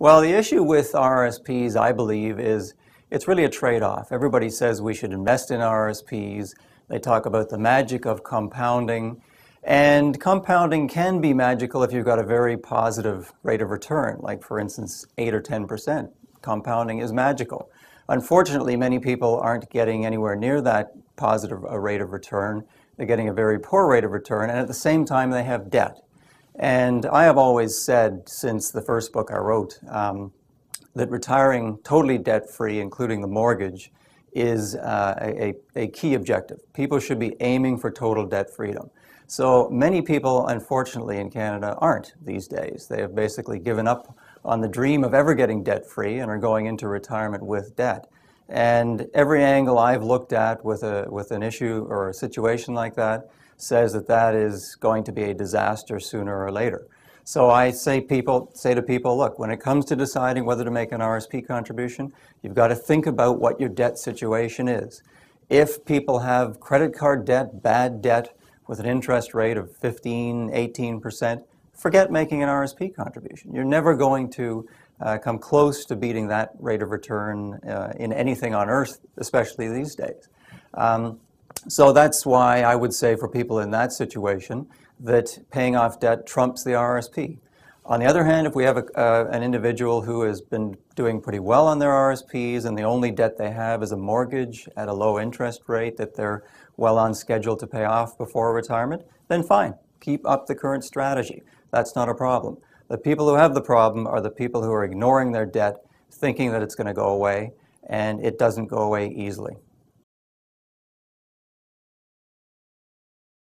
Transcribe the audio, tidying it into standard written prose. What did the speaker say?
Well, the issue with RRSPs, I believe, is it's really a trade-off. Everybody says we should invest in RRSPs. They talk about the magic of compounding. And compounding can be magical if you've got a very positive rate of return, like, for instance, 8 or 10%. Compounding is magical. Unfortunately, many people aren't getting anywhere near that positive rate of return. They're getting a very poor rate of return, and at the same time, they have debt. And I have always said, since the first book I wrote, that retiring totally debt-free, including the mortgage, is a key objective. People should be aiming for total debt freedom. So many people, unfortunately, in Canada aren't these days. They have basically given up on the dream of ever getting debt-free and are going into retirement with debt. And every angle I've looked at with an issue or a situation like that says that that is going to be a disaster sooner or later. So I say to people, look, when it comes to deciding whether to make an RSP contribution, you've got to think about what your debt situation is. If people have credit card debt, bad debt, with an interest rate of 15, 18%, forget making an RSP contribution. You're never going to come close to beating that rate of return in anything on earth, especially these days. So that's why I would say for people in that situation that paying off debt trumps the RSP. On the other hand, if we have an individual who has been doing pretty well on their RSPs and the only debt they have is a mortgage at a low interest rate that they're well on schedule to pay off before retirement, then fine, keep up the current strategy. That's not a problem. The people who have the problem are the people who are ignoring their debt, thinking that it's going to go away, and it doesn't go away easily.